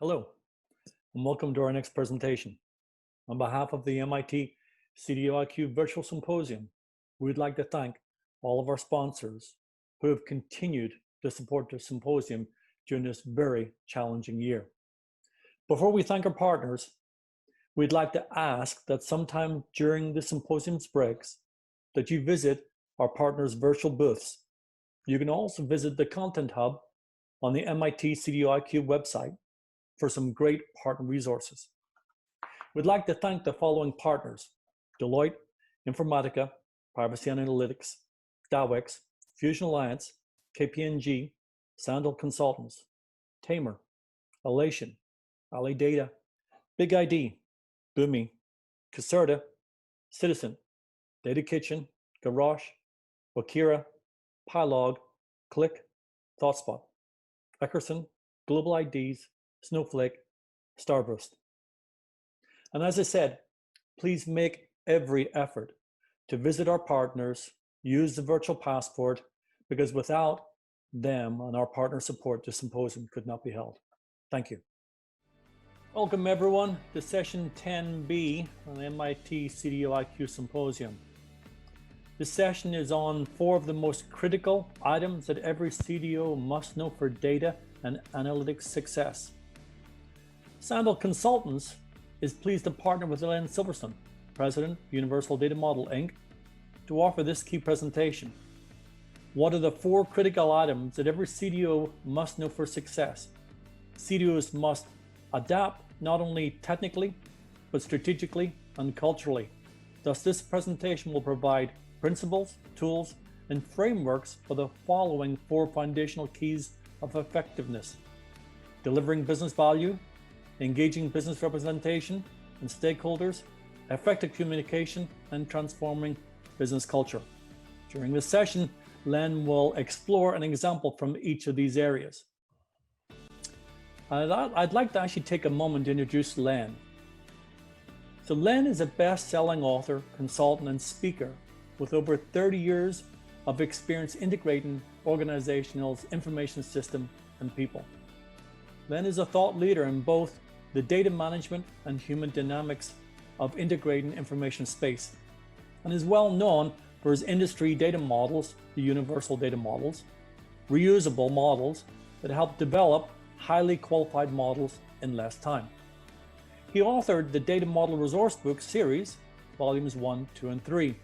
Hello, and welcome to our next presentation. On behalf of the MIT CDO Virtual Symposium, we would like to thank all of our sponsors who have continued to support the symposium during this very challenging year. Before we thank our partners, we'd like to ask that sometime during the symposium's breaks that you visit our partners' virtual booths. You can also visit the Content Hub on the MIT CDO website for some great partner resources. We'd like to thank the following partners: Deloitte, Informatica, Privacy Analytics, Dawix, Fusion Alliance, KPMG, Sandhill Consultants, Tamer, Elation, Ali Data, Big ID, Boomi, Caserta, Citizen, Data Kitchen, Garage, Wakira, Pylog, Click, ThoughtSpot, Eckerson, Global IDs, Snowflake, Starburst. And as I said, please make every effort to visit our partners, use the virtual passport, because without them and our partner support, the symposium could not be held. Thank you. Welcome everyone to session 10B on the MIT CDO Symposium. This session is on 4 of the most critical items that every CDO must know for data and analytics success. Sandhill Consultants is pleased to partner with Len Silverston, President, Universal Data Model, Inc., to offer this key presentation. What are the 4 critical items that every CDO must know for success? CDOs must adapt not only technically, but strategically and culturally. Thus, this presentation will provide principles, tools, and frameworks for the following 4 foundational keys of effectiveness: delivering business value, engaging business representation and stakeholders, effective communication, and transforming business culture. During this session, Len will explore an example from each of these areas. I'd like to actually take a moment to introduce Len. So Len is a best-selling author, consultant, and speaker with over 30 years of experience integrating organizational information system and people. Len is a thought leader in both the data management and human dynamics of integrating information space, and is well known for his industry data models, the universal data models, reusable models that help develop highly qualified models in less time. He authored the Data Model Resource Book series, volumes 1, 2, and 3,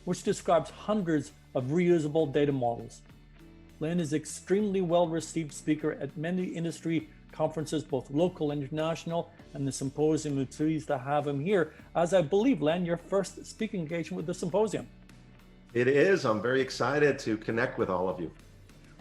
which describes hundreds of reusable data models. Len is extremely well-received speaker at many industry conferences, both local and international, and the symposium is pleased to have him here, as I believe, Len, your first speaking engagement with the symposium. It is. I'm very excited to connect with all of you.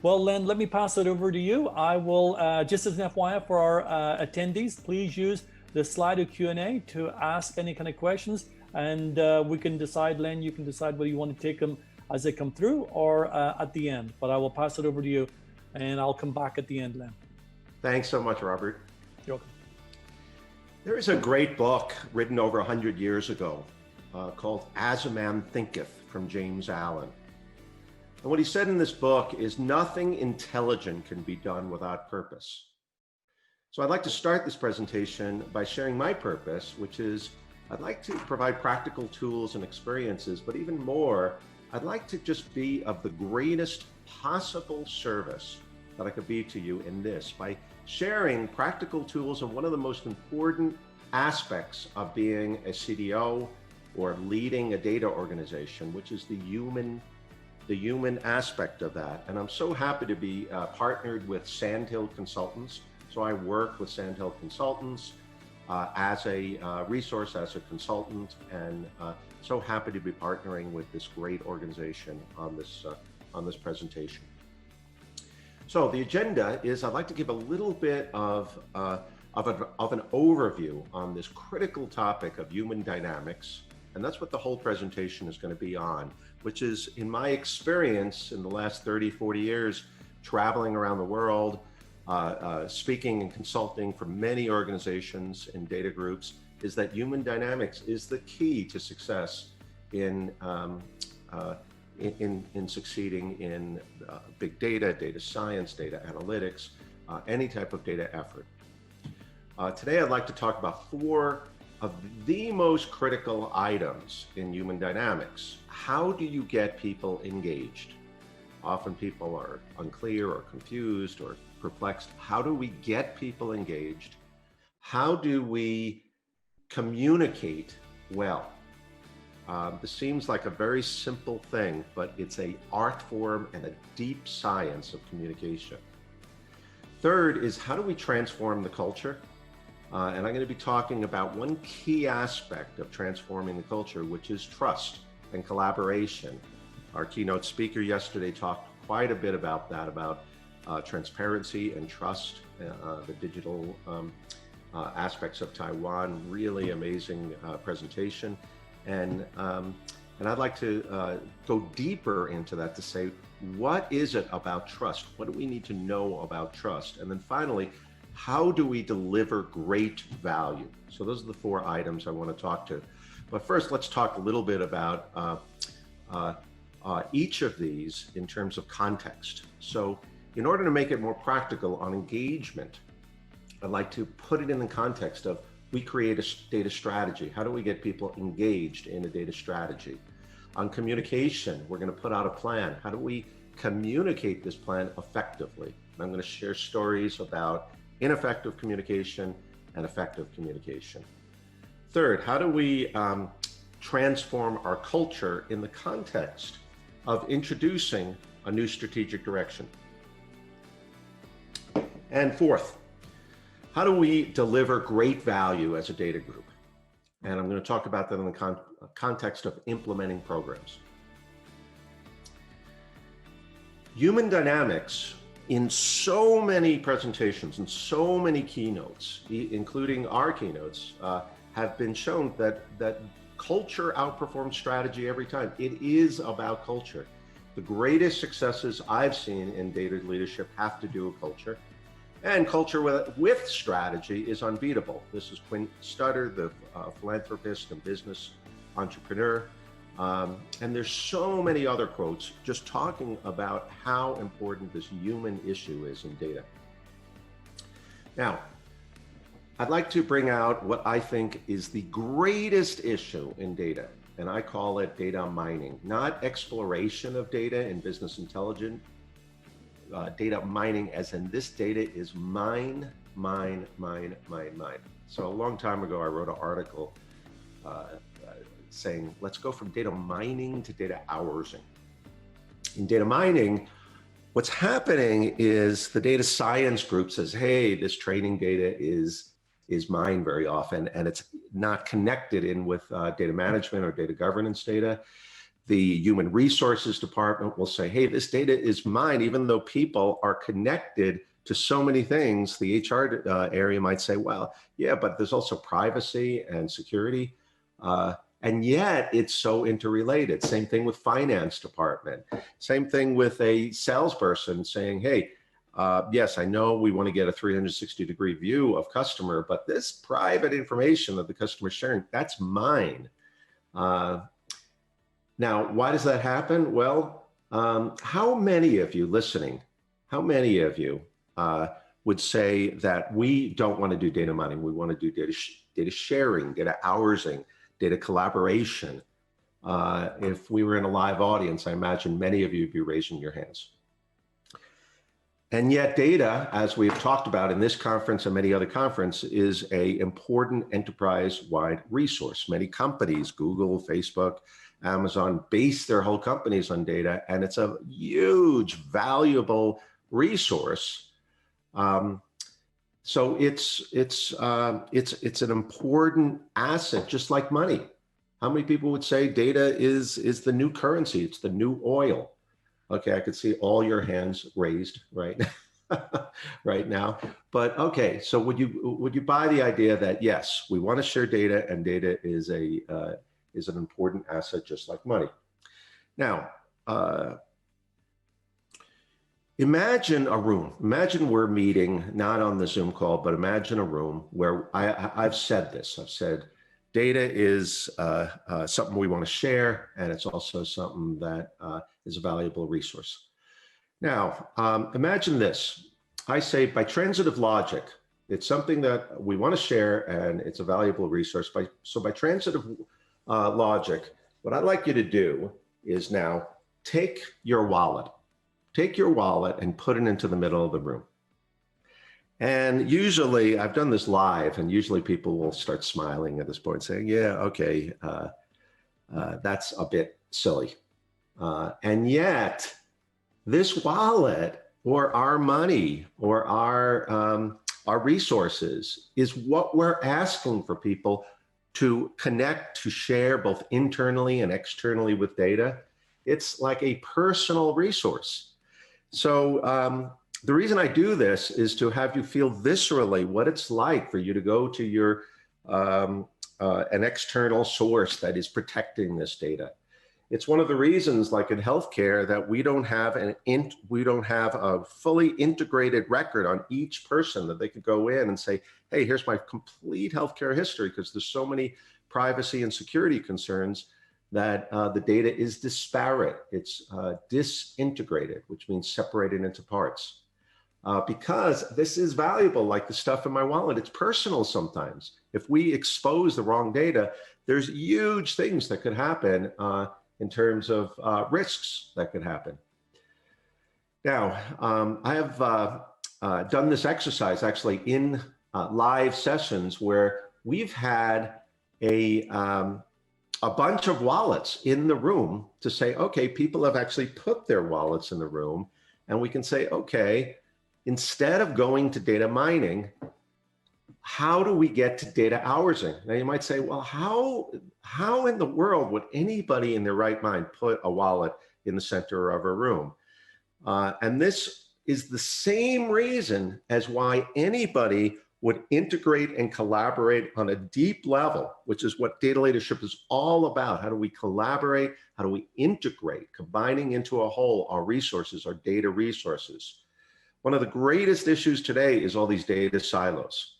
Well, Len, let me pass it over to you. I will, just as an FYI for our attendees, please use the Slido Q&A to ask any kind of questions, and we can decide, Len, you can decide whether you want to take them as they come through or at the end, but I will pass it over to you and I'll come back at the end, Len. Thanks so much, Robert. You're welcome. There is a great book written over 100 years ago called As a Man Thinketh from James Allen. And what he said in this book is nothing intelligent can be done without purpose. So I'd like to start this presentation by sharing my purpose, which is I'd like to provide practical tools and experiences, but even more, I'd like to just be of the greatest possible service that I could be to you in this by sharing practical tools of one of the most important aspects of being a CDO or leading a data organization, which is the human aspect of that. And I'm so happy to be partnered with Sandhill Consultants. So I work with Sandhill Consultants as a resource, as a consultant, and so happy to be partnering with this great organization on this presentation. So the agenda is I'd like to give a little bit of an overview on this critical topic of human dynamics, and that's what the whole presentation is going to be on, which is, in my experience in the last 30, 40 years, traveling around the world, speaking and consulting for many organizations and data groups, is that human dynamics is the key to success in succeeding in big data, data science, data analytics, any type of data effort. Today, I'd like to talk about 4 of the most critical items in human dynamics. How do you get people engaged? Often people are unclear or confused or perplexed. How do we get people engaged? How do we communicate well? This seems like a very simple thing, but it's an art form and a deep science of communication. Third is, how do we transform the culture? And I'm going to be talking about one key aspect of transforming the culture, which is trust and collaboration. Our keynote speaker yesterday talked quite a bit about that, about transparency and trust, the digital aspects of Taiwan. Really amazing presentation. And I'd like to go deeper into that to say, what is it about trust? What do we need to know about trust? And then finally, how do we deliver great value? So those are the 4 items I want to talk to. But first, let's talk a little bit about each of these in terms of context. So in order to make it more practical on engagement, I'd like to put it in the context of, we create a data strategy. How do we get people engaged in a data strategy? On communication, we're going to put out a plan. How do we communicate this plan effectively? And I'm going to share stories about ineffective communication and effective communication. Third, how do we transform our culture in the context of introducing a new strategic direction? And fourth, how do we deliver great value as a data group? And I'm going to talk about that in the context of implementing programs. Human dynamics, in so many presentations and so many keynotes, including our keynotes, have been shown that culture outperforms strategy every time. It is about culture. The greatest successes I've seen in data leadership have to do with culture. And culture with strategy is unbeatable. This is Quint Stutter, the philanthropist and business entrepreneur. And there's so many other quotes just talking about how important this human issue is in data. Now, I'd like to bring out what I think is the greatest issue in data, and I call it data mining, not exploration of data in business intelligence. Data mining, as in this data is mine. So a long time ago, I wrote an article saying, let's go from data mining to data hoursing. In data mining, what's happening is the data science group says, hey, this training data is mine very often, and it's not connected in with data management or data governance data. The human resources department will say, hey, this data is mine, even though people are connected to so many things. The HR area might say, well, yeah, but there's also privacy and security. And yet it's so interrelated. Same thing with finance department. Same thing with a salesperson saying, hey, yes, I know we want to get a 360-degree view of customer, but this private information that the customer is sharing, that's mine. Now, why does that happen? Well, how many of you listening, how many of you would say that we don't want to do data mining, we want to do data sharing, data hoursing, data collaboration? If we were in a live audience, I imagine many of you would be raising your hands. And yet data, as we've talked about in this conference and many other conferences, is an important enterprise-wide resource. Many companies, Google, Facebook, Amazon, base their whole companies on data, and it's a huge, valuable resource. So it's an important asset, just like money. How many people would say data is the new currency? It's the new oil. Okay, I could see all your hands raised right now. But okay, so would you buy the idea that yes, we want to share data, and data is an important asset, just like money? Now, imagine a room. Imagine we're meeting, not on the Zoom call, but imagine a room where I've said this. I've said data is something we want to share, and it's also something that is a valuable resource. Now, imagine this. I say by transitive logic, It's something that we want to share, and it's a valuable resource. So by transitive logic, what I'd like you to do is now take your wallet and put it into the middle of the room. And usually, I've done this live, and usually people will start smiling at this point, saying, yeah, okay, that's a bit silly. And yet, this wallet or our money or our resources is what we're asking for people to connect, to share both internally and externally with data. It's like a personal resource. So the reason I do this is to have you feel viscerally what it's like for you to go to your an external source that is protecting this data. It's one of the reasons, like in healthcare, that we don't have a fully integrated record on each person that they could go in and say, hey, here's my complete healthcare history, because there's so many privacy and security concerns that the data is disparate. It's disintegrated, which means separated into parts. Because this is valuable, like the stuff in my wallet. It's personal sometimes. If we expose the wrong data, there's huge things that could happen in terms of risks that could happen. Now, I have done this exercise actually in live sessions where we've had a bunch of wallets in the room to say, okay, people have actually put their wallets in the room, and we can say, okay, instead of going to data mining, how do we get to data housing? Now you might say, well, how in the world would anybody in their right mind put a wallet in the center of a room? And this is the same reason as why anybody would integrate and collaborate on a deep level, which is what data leadership is all about. How do we collaborate? How do we integrate, combining into a whole our resources, our data resources? One of the greatest issues today is all these data silos.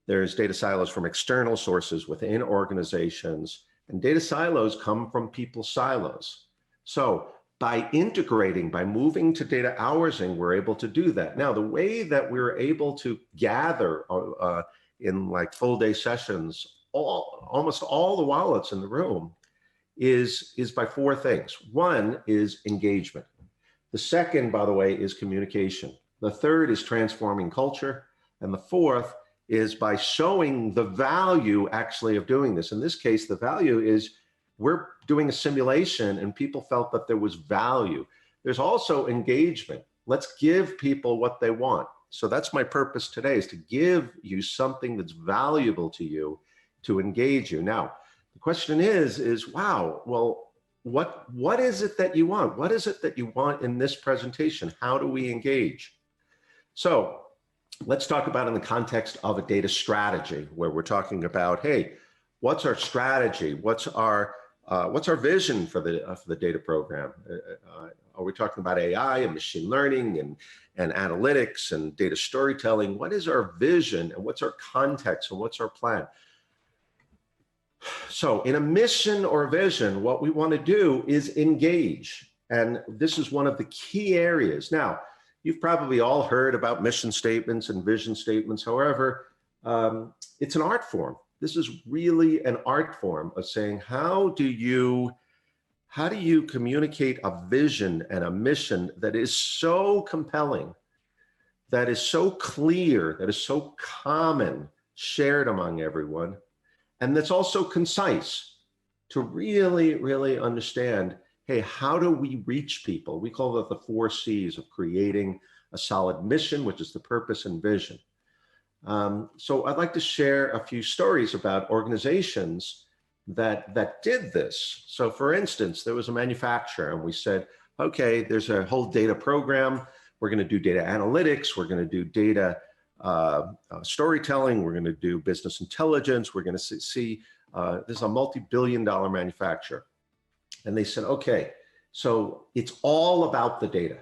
There's data silos from external sources within organizations, and data silos come from people's silos. So by integrating, by moving to data housing, we're able to do that. Now, the way that we're able to gather in like full day sessions, almost all the wallets in the room is by four things. One is engagement. The second, by the way, is communication. The third is transforming culture. And the fourth is by showing the value actually of doing this. In this case, the value is we're doing a simulation and people felt that there was value. There's also engagement. Let's give people what they want. So that's my purpose today, is to give you something that's valuable to you, to engage you. Now, the question is wow, well, what is it that you want? What is it that you want in this presentation? How do we engage? So let's talk about in the context of a data strategy, where we're talking about, hey, what's our strategy? What's our vision for the data program? Are we talking about AI and machine learning and analytics and data storytelling? What is our vision, and what's our context, and what's our plan? So in a mission or vision, what we want to do is engage. And this is one of the key areas. Now, you've probably all heard about mission statements and vision statements. However, it's an art form. This is really an art form of saying, how do you communicate a vision and a mission that is so compelling, that is so clear, that is so common, shared among everyone, and that's also concise, to really, really understand, hey, how do we reach people? We call that the 4 C's of creating a solid mission, which is the purpose and vision. So I'd like to share a few stories about organizations that did this. So for instance, there was a manufacturer, and we said, okay, there's a whole data program. We're going to do data analytics. We're going to do data storytelling. We're going to do business intelligence. We're going to see this is a multi-billion-dollar manufacturer. And they said, okay, so it's all about the data.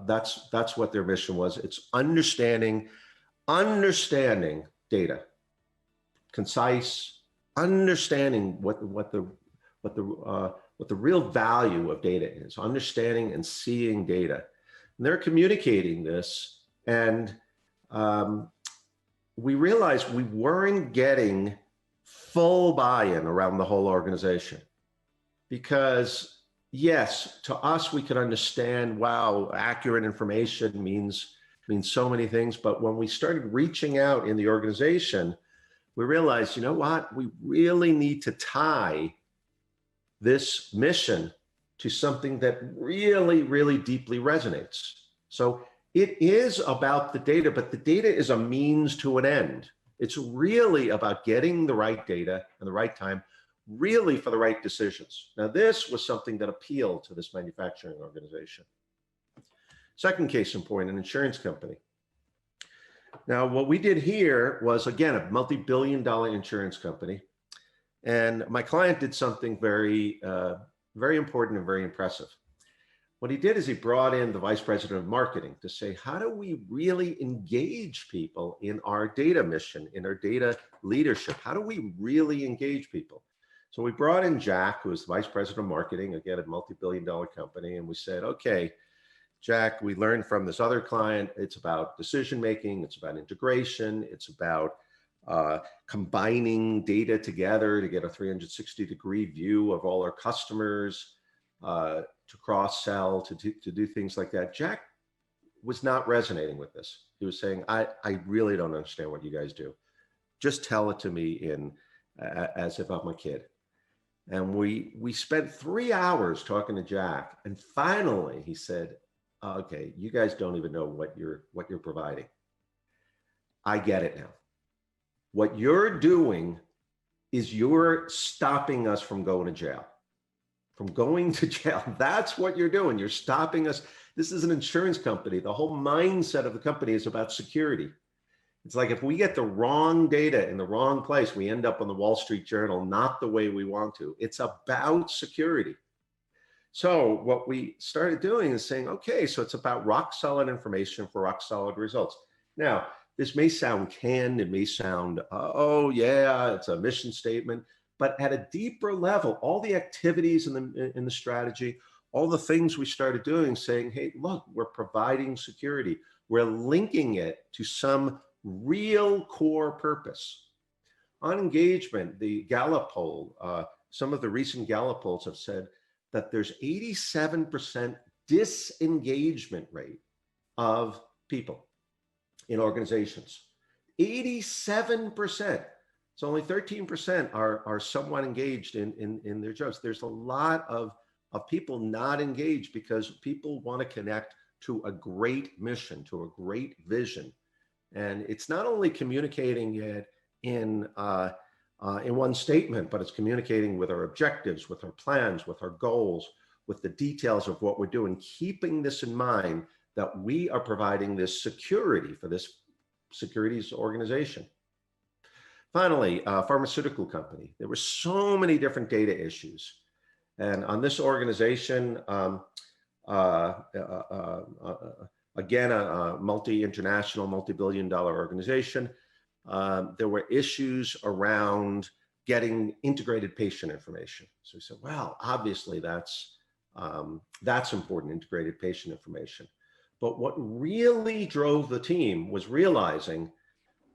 That's what their mission was. It's understanding data, concise, understanding what the real value of data is, understanding and seeing data. And they're communicating this, and we realized we weren't getting full buy-in around the whole organization. Because yes, to us, we could understand, wow, accurate information means so many things. But when we started reaching out in the organization, we realized, you know what, we really need to tie this mission to something that really, really deeply resonates. So it is about the data, but the data is a means to an end. It's really about getting the right data and the right time, really for the right decisions. Now, this was something that appealed to this manufacturing organization. Second case in point, an insurance company. Now, what we did here was, again, a multi-billion-dollar insurance company. And my client did something very, very important and very impressive. What he did is he brought in the vice president of marketing to say, how do we really engage people in our data mission, in our data leadership? How do we really engage people? So we brought in Jack, who was the vice president of marketing, again, a multi-billion-dollar company. And we said, okay, Jack, we learned from this other client, it's about decision-making, it's about integration, it's about combining data together to get a 360-degree view of all our customers, to cross-sell, to do things like that. Jack was not resonating with this. He was saying, I really don't understand what you guys do. Just tell it to me as if I'm a kid. And we spent 3 hours talking to Jack. And finally he said, okay, you guys don't even know what you're providing. I get it now. What you're doing is you're stopping us from going to jail. From going to jail. That's what you're doing. You're stopping us. This is an insurance company. The whole mindset of the company is about security. It's like if we get the wrong data in the wrong place, we end up on the Wall Street Journal, not the way we want to. It's about security. So what we started doing is saying, okay, so it's about rock solid information for rock solid results. Now, this may sound canned, it may sound, oh yeah, it's a mission statement, but at a deeper level, all the activities in the strategy, all the things we started doing, saying, hey, look, we're providing security. We're linking it to some real core purpose. On engagement, the Gallup poll, some of the recent Gallup polls have said that there's 87% disengagement rate of people in organizations. 87%. So only 13% are somewhat engaged in their jobs. There's a lot of people not engaged because people want to connect to a great mission, to a great vision. And it's not only communicating it in one statement, but it's communicating with our objectives, with our plans, with our goals, with the details of what we're doing, keeping this in mind that we are providing this security for this securities organization. Finally, pharmaceutical company. There were so many different data issues. And on this organization, again, a multi-international, multi-billion-dollar organization, there were issues around getting integrated patient information. So we said, well, obviously that's important, integrated patient information. But what really drove the team was realizing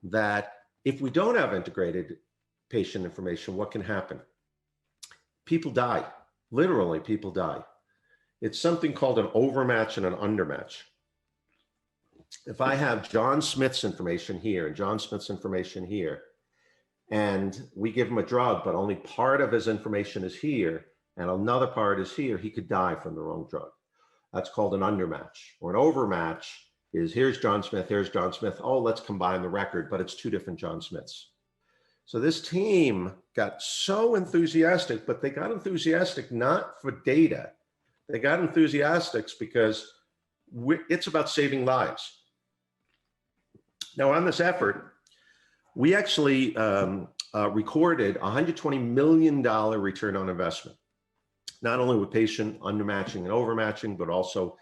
that if we don't have integrated patient information, what can happen? People die. Literally, people die. It's something called an overmatch and an undermatch. If I have John Smith's information here and John Smith's information here, and we give him a drug, but only part of his information is here, and another part is here, he could die from the wrong drug. That's called an undermatch. Or an overmatch is here's John Smith, here's John Smith. Oh, let's combine the record, but it's two different John Smiths. So this team got so enthusiastic, but they got enthusiastic not for data. They got enthusiastic because it's about saving lives. Now on this effort, we actually recorded $120 million return on investment, not only with patient undermatching and overmatching, but also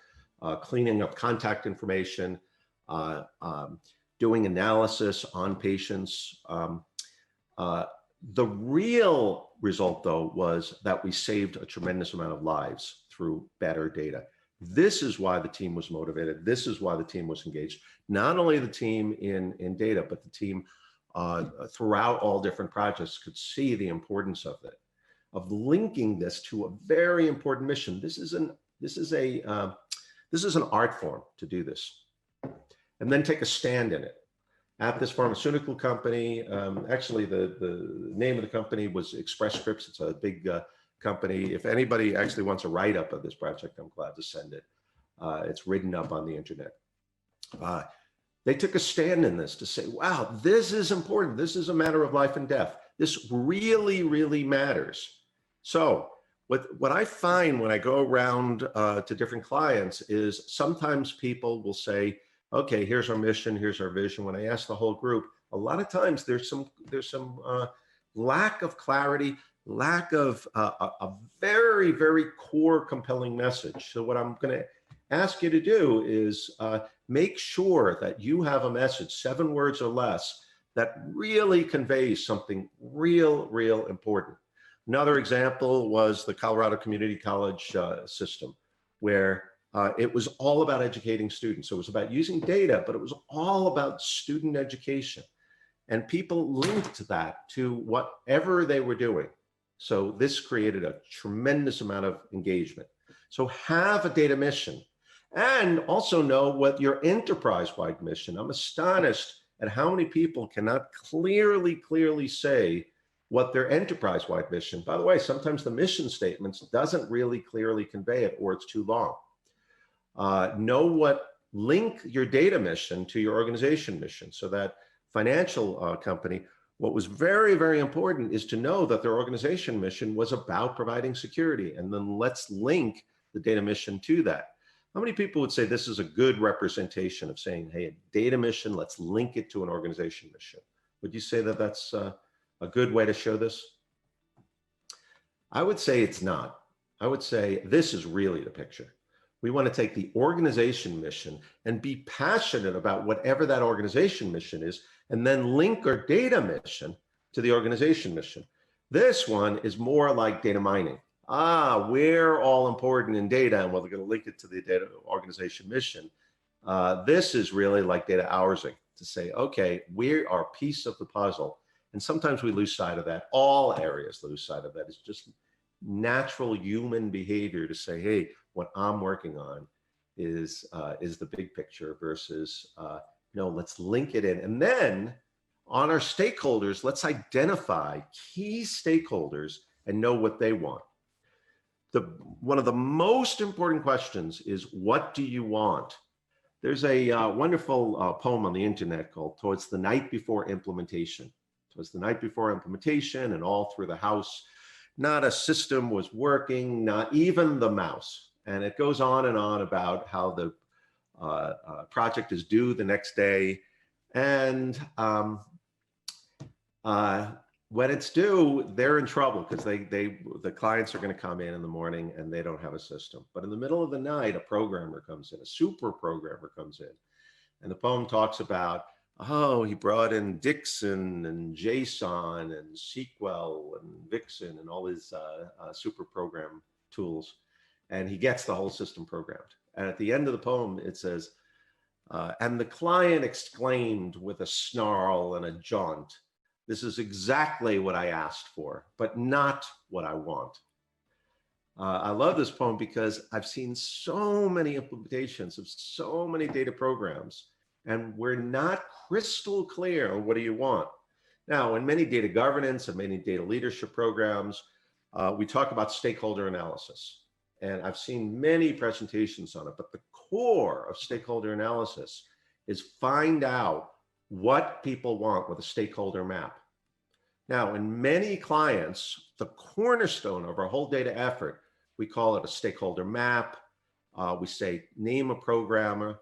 cleaning up contact information, doing analysis on patients. The real result, though, was that we saved a tremendous amount of lives through better data. This is why the team was motivated. This is why the team was engaged. Not only the team in data, but the team throughout all different projects could see the importance of it, of linking this to a very important mission. This is an art form to do this, and then take a stand in it. At this pharmaceutical company, actually the name of the company was Express Scripts. It's a big company. If anybody actually wants a write-up of this project, I'm glad to send it. It's written up on the internet. They took a stand in this to say, wow, this is important. This is a matter of life and death. This really, really matters. So what I find when I go around to different clients is sometimes people will say, okay, here's our mission, here's our vision. When I ask the whole group, a lot of times there's some lack of clarity, lack of a very, very core compelling message. So what I'm going to ask you to do is make sure that you have a message, 7 words or less, that really conveys something real important. Another example was the Colorado Community College system, where it was all about educating students. So it was about using data, but it was all about student education. And people linked that to whatever they were doing. So this created a tremendous amount of engagement. So have a data mission, and also know what your enterprise-wide mission. I'm astonished at how many people cannot clearly say what their enterprise-wide mission. By the way, sometimes the mission statements doesn't really clearly convey it, or it's too long. Link your data mission to your organization mission. So that financial company, what was very important is to know that their organization mission was about providing security, and then let's link the data mission to that. How many people would say this is a good representation of saying, hey, a data mission, let's link it to an organization mission? Would you say that that's a good way to show this? I would say it's not. I would say this is really the picture. We want to take the organization mission and be passionate about whatever that organization mission is, and then link our data mission to the organization mission. This one is more like data mining. We're all important in data, and we're going to link it to the data organization mission. This is really like data hoursing, to say, okay, we are a piece of the puzzle. And sometimes we lose sight of that. All areas lose sight of that. It's just natural human behavior to say, hey, what I'm working on is the big picture versus, no, let's link it in. And then on our stakeholders, let's identify key stakeholders and know what they want. One of the most important questions is, what do you want? There's a wonderful poem on the internet called "Towards the Night Before Implementation." Towards the night before implementation, and all through the house, not a system was working, not even the mouse. And it goes on and on about how the project is due the next day. And when it's due, they're in trouble, because the clients are going to come in the morning and they don't have a system. But in the middle of the night, a programmer comes in, a super programmer comes in. And the poem talks about, oh, he brought in Dixon and JSON and SQL and Vixen and all his super program tools. And he gets the whole system programmed. And at the end of the poem, it says, and the client exclaimed with a snarl and a jaunt, "This is exactly what I asked for, but not what I want." I love this poem because I've seen so many implementations of so many data programs, and we're not crystal clear on what do you want. Now, in many data governance and many data leadership programs, we talk about stakeholder analysis. And I've seen many presentations on it, but the core of stakeholder analysis is find out what people want with a stakeholder map. Now, in many clients, the cornerstone of our whole data effort, we call it a stakeholder map. We say, name a programmer,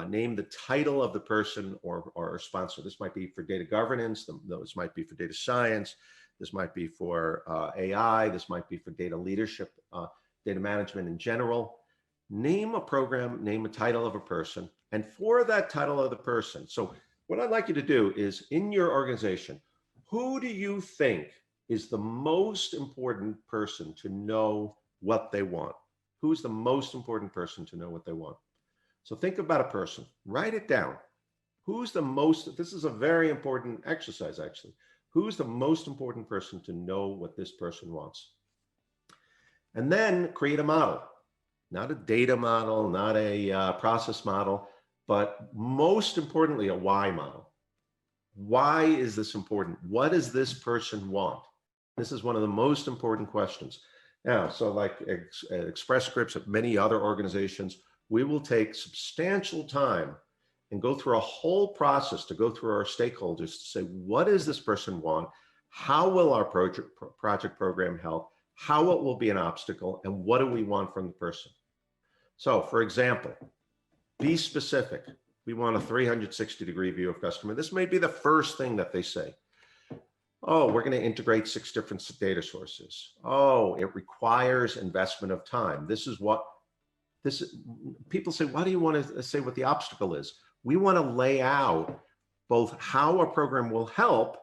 name the title of the person or sponsor. This might be for data governance. This might be for data science. This might be for AI. This might be for data leadership, data management in general. Name a program, name a title of a person, and for that title of the person. So what I'd like you to do is, in your organization, who do you think is the most important person to know what they want? Who's the most important person to know what they want? So think about a person, write it down. Who's the most, this is a very important exercise actually. Who's the most important person to know what this person wants? And then create a model, not a data model, not a process model, but most importantly, a why model. Why is this important? What does this person want? This is one of the most important questions. Now, so like Express Scripts and many other organizations, we will take substantial time and go through a whole process to go through our stakeholders to say, what does this person want? How will our project program help? How it will be an obstacle? And what do we want from the person? So for example, be specific. We want a 360-degree view of customer. This may be the first thing that they say. Oh, we're going to integrate 6 different data sources. Oh, it requires investment of time. This is what people say, why do you want to say what the obstacle is? We want to lay out both how a program will help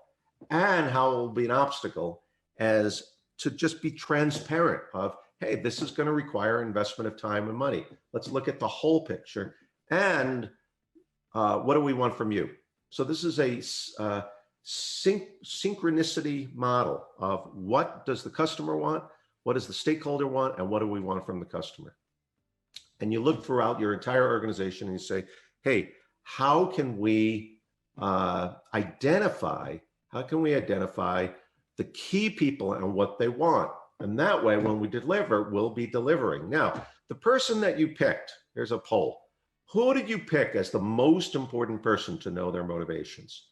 and how it will be an obstacle, as to just be transparent of, hey, this is going to require investment of time and money. Let's look at the whole picture. And what do we want from you? So this is a synchronicity model of what does the customer want, what does the stakeholder want, and what do we want from the customer? And you look throughout your entire organization and you say, hey, how can we identify the key people and what they want? And that way, when we deliver, we'll be delivering. Now, the person that you picked, here's a poll. Who did you pick as the most important person to know their motivations?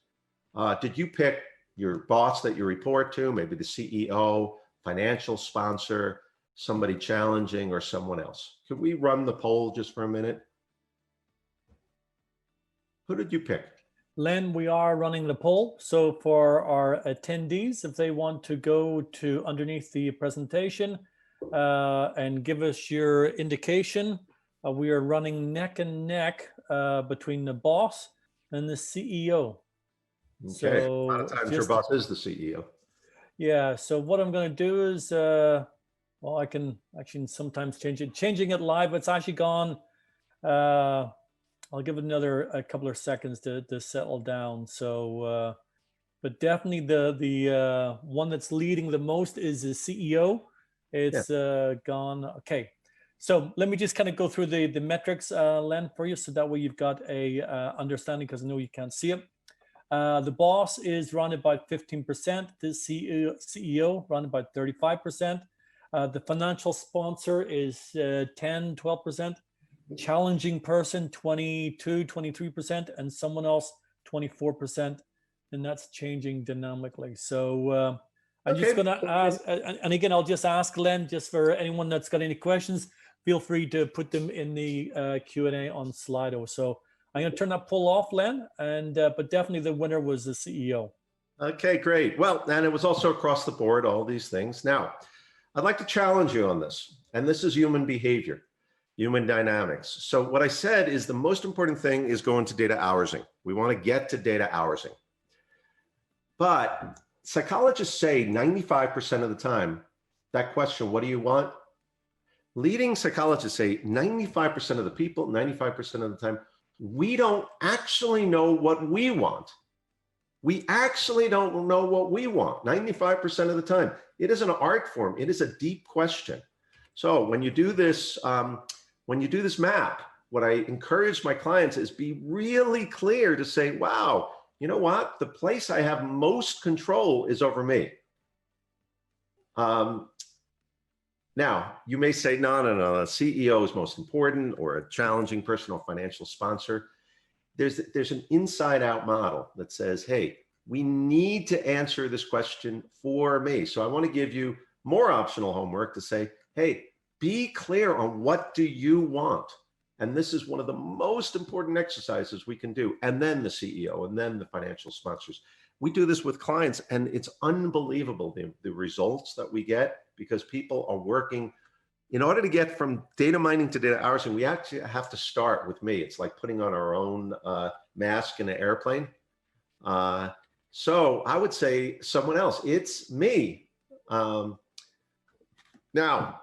Did you pick your boss that you report to, maybe the CEO, financial sponsor, somebody challenging, or someone else? Could we run the poll just for a minute? Who did you pick? Len, we are running the poll. So for our attendees, if they want to go to underneath the presentation and give us your indication, we are running neck and neck between the boss and the CEO. Okay, so a lot of times your boss is the CEO. Yeah, so what I'm going to do is, well, I can actually sometimes change it. Changing it live, it's actually gone. I'll give it a couple of seconds to settle down. So, but definitely the one that's leading the most is the CEO. It's gone. Okay. So let me just kind of go through the metrics, Len, for you, so that way you've got a understanding, because I know you can't see it. The boss is around about 15%. The CEO around about 35%. The financial sponsor is 10, 12%. Challenging person 22, 23%, and someone else 24%. And that's changing dynamically. So I'm just going to ask, and again, I'll just ask Len, just for anyone that's got any questions, feel free to put them in the Q&A on Slido. So I'm going to turn that poll off, Len, and but definitely the winner was the CEO. Okay, great. Well, and it was also across the board, all these things. Now, I'd like to challenge you on this, and this is human behavior, human dynamics. So what I said is the most important thing is going to data housing. We want to get to data housing. But psychologists say 95% of the time, that question, what do you want? Leading psychologists say 95% of the people, 95% of the time, we don't actually know what we want. We actually don't know what we want 95% of the time. It is an art form. It is a deep question. So when you do this map, what I encourage my clients is be really clear to say, wow, you know what? The place I have most control is over me. Now, you may say, no, the CEO is most important, or a challenging person or financial sponsor. There's an inside out model that says, hey, we need to answer this question for me. So I want to give you more optional homework to say, hey, be clear on what do you want? And this is one of the most important exercises we can do. And then the CEO, and then the financial sponsors. We do this with clients, and it's unbelievable the results that we get, because people are working. In order to get from data mining to data housing, we actually have to start with me. It's like putting on our own mask in an airplane. So I would say someone else, it's me. Now,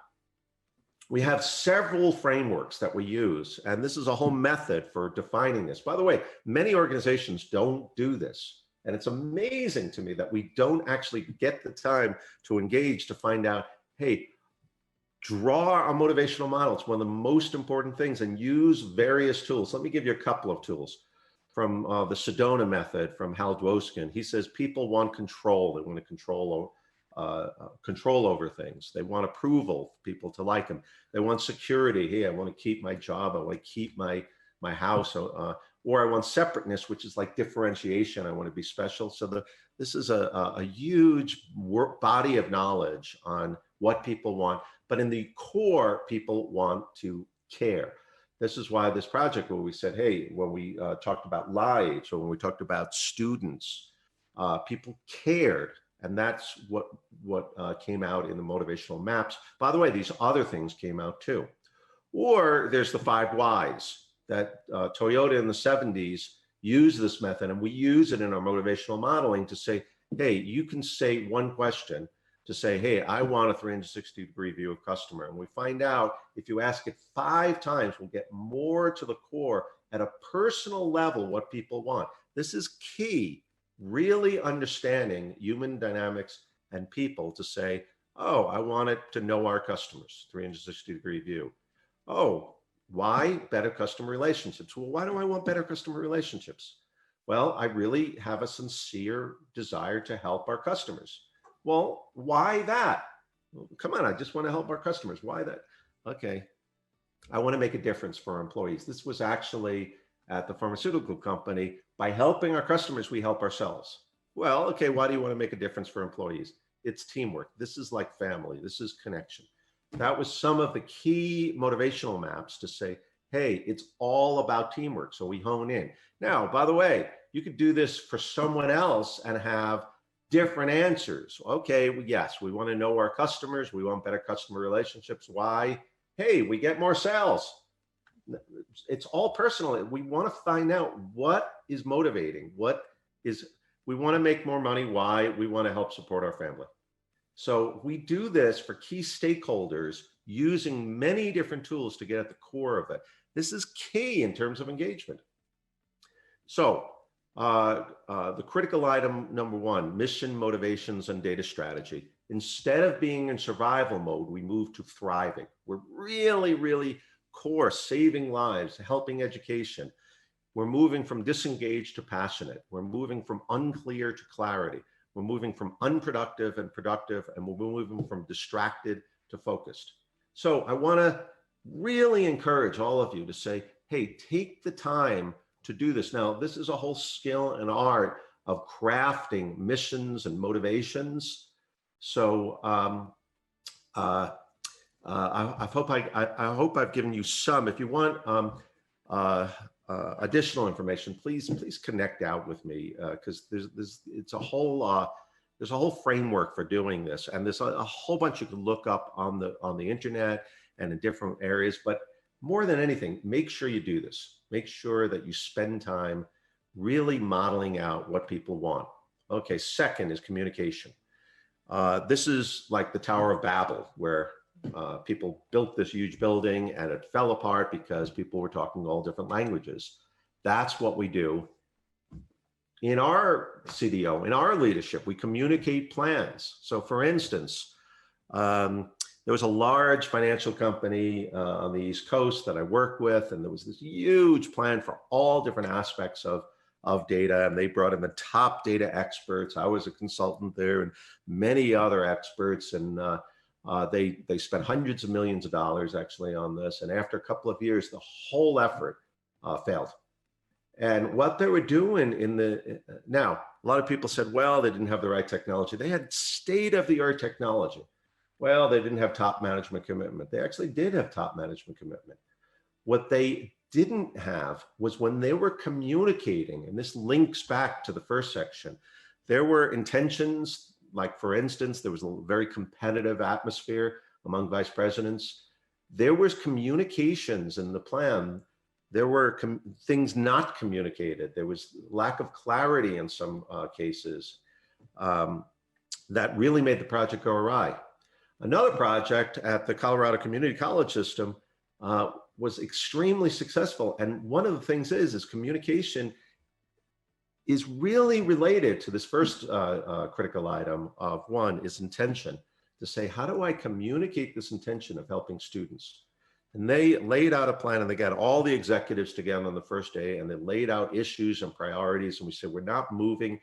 we have several frameworks that we use, and this is a whole method for defining this. By the way, many organizations don't do this. And it's amazing to me that we don't actually get the time to engage to find out, hey, draw a motivational model. It's one of the most important things, and use various tools. Let me give you a couple of tools from the Sedona method from Hal Dwoskin. He says people want control. They want to control over things. They want approval, people to like them. They want security. Hey, I want to keep my job. I want to keep my house. Or I want separateness, which is like differentiation. I want to be special. So this is a huge body of knowledge on what people want. But in the core, people want to care. This is why this project, where we said, hey, when we talked about lives, or when we talked about students, people cared. And that's what came out in the motivational maps. By the way, these other things came out too. Or there's the 5 whys that Toyota in the 70s used this method, and we use it in our motivational modeling to say, hey, you can say one question to say, hey, I want a 360-degree view of customer. And we find out if you ask it 5 times, we'll get more to the core at a personal level what people want. This is key. Really understanding human dynamics and people to say, oh, I want it to know our customers, 360-degree view. Oh, why? Better customer relationships. Well, why do I want better customer relationships? Well, I really have a sincere desire to help our customers. Well, why that? Well, come on, I just want to help our customers. Why that? Okay, I want to make a difference for our employees. This was actually at the Pharmaceutical Company. By helping our customers, we help ourselves. Well, okay, why do you want to make a difference for employees? It's teamwork. This is like family. This is connection. That was some of the key motivational maps to say, hey, it's all about teamwork. So we hone in. Now, by the way, you could do this for someone else and have different answers. Okay, well, yes, we want to know our customers. We want better customer relationships. Why? Hey, we get more sales. It's all personal. We want to find out what is motivating. We want to make more money. Why? We want to help support our family. So we do this for key stakeholders using many different tools to get at the core of it. This is key in terms of engagement. So the critical item number 1, mission, motivations, and data strategy. Instead of being in survival mode, we move to thriving. We're really, really core, saving lives, helping education. We're moving from disengaged to passionate. We're moving from unclear to clarity. We're moving from unproductive and productive, and we're moving from distracted to focused. So I want to really encourage all of you to say, hey, take the time to do this. Now, this is a whole skill and art of crafting missions and motivations. So I hope I've given you some. If you want additional information, please connect out with me, because there's a whole framework for doing this, and there's a whole bunch you can look up on the internet and in different areas. But more than anything, make sure you do this. Make sure that you spend time really modeling out what people want. Okay, second is communication. This is like the Tower of Babel, where people built this huge building and it fell apart because people were talking all different languages. That's what we do. In our CDO, in our leadership, we communicate plans. So for instance, there was a large financial company on the East Coast that I worked with, and there was this huge plan for all different aspects of data, and they brought in the top data experts. I was a consultant there, and many other experts, and they spent hundreds of millions of dollars actually on this. And after a couple of years, the whole effort failed. And what they were doing now, a lot of people said, well, they didn't have the right technology. They had state-of-the-art technology. Well, they didn't have top management commitment. They actually did have top management commitment. What they didn't have was when they were communicating, and this links back to the first section, there were intentions, like for instance, there was a very competitive atmosphere among vice presidents. There was communications in the plan. There were things not communicated. There was lack of clarity in some cases that really made the project go awry. Another project at the Colorado Community College System was extremely successful. And one of the things is communication is really related to this first critical item of one is intention, to say, how do I communicate this intention of helping students? And they laid out a plan, and they got all the executives together on the first day, and they laid out issues and priorities. And we said, we're not moving.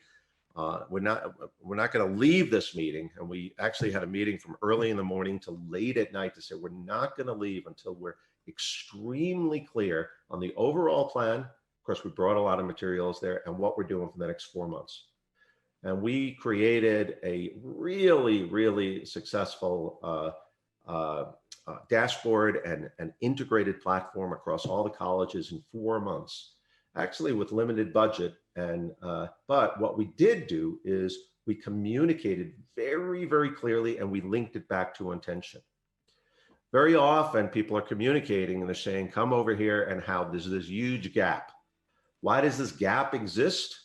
We're not going to leave this meeting. And we actually had a meeting from early in the morning to late at night to say, we're not going to leave until we're extremely clear on the overall plan. Of course, we brought a lot of materials there, and what we're doing for the next 4 months. And we created a really, really successful dashboard and an integrated platform across all the colleges in 4 months, actually with limited budget. And but what we did do is we communicated very, very clearly, and we linked it back to intention. Very often people are communicating and they're saying, come over here, and how there's this huge gap. Why does this gap exist?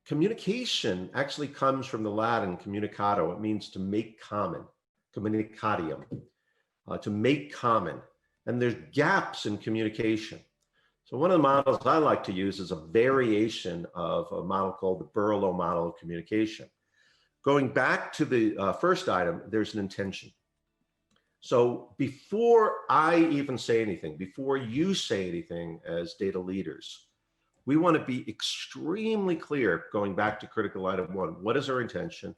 Communication actually comes from the Latin communicado. It means to make common, communicatium, to make common. And there's gaps in communication. So one of the models I like to use is a variation of a model called the Burlow model of communication. Going back to the first item, there's an intention. So before I even say anything, before you say anything as data leaders, we want to be extremely clear, going back to critical item one, what is our intention?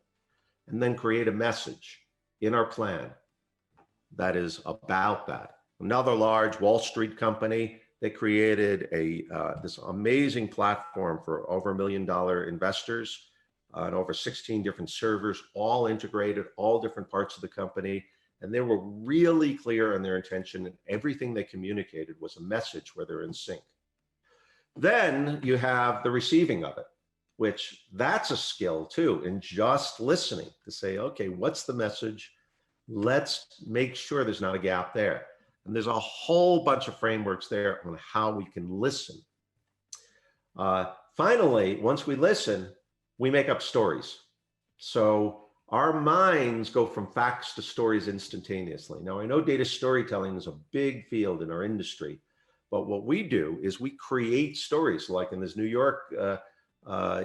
And then create a message in our plan that is about that. Another large Wall Street company, they created this amazing platform for over $1 million investors and over 16 different servers, all integrated, all different parts of the company. And they were really clear on their intention, and everything they communicated was a message where they're in sync. Then you have the receiving of it, which that's a skill too, in just listening to say, okay, what's the message? Let's make sure there's not a gap there. And there's a whole bunch of frameworks there on how we can listen. Finally, once we listen, we make up stories. So our minds go from facts to stories instantaneously. Now, I know data storytelling is a big field in our industry, but what we do is we create stories, like in this New York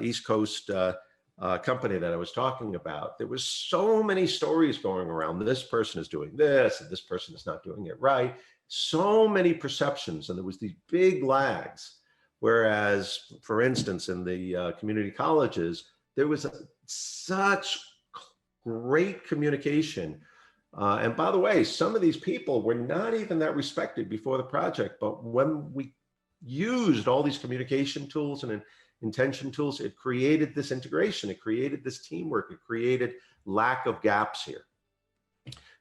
East Coast company that I was talking about. There was so many stories going around. This person is doing this, and this person is not doing it right. So many perceptions, and there was these big lags. Whereas, for instance, in the community colleges, there was such great communication. And by the way, some of these people were not even that respected before the project, but when we used all these communication tools and intention tools, it created this integration, it created this teamwork, it created lack of gaps here.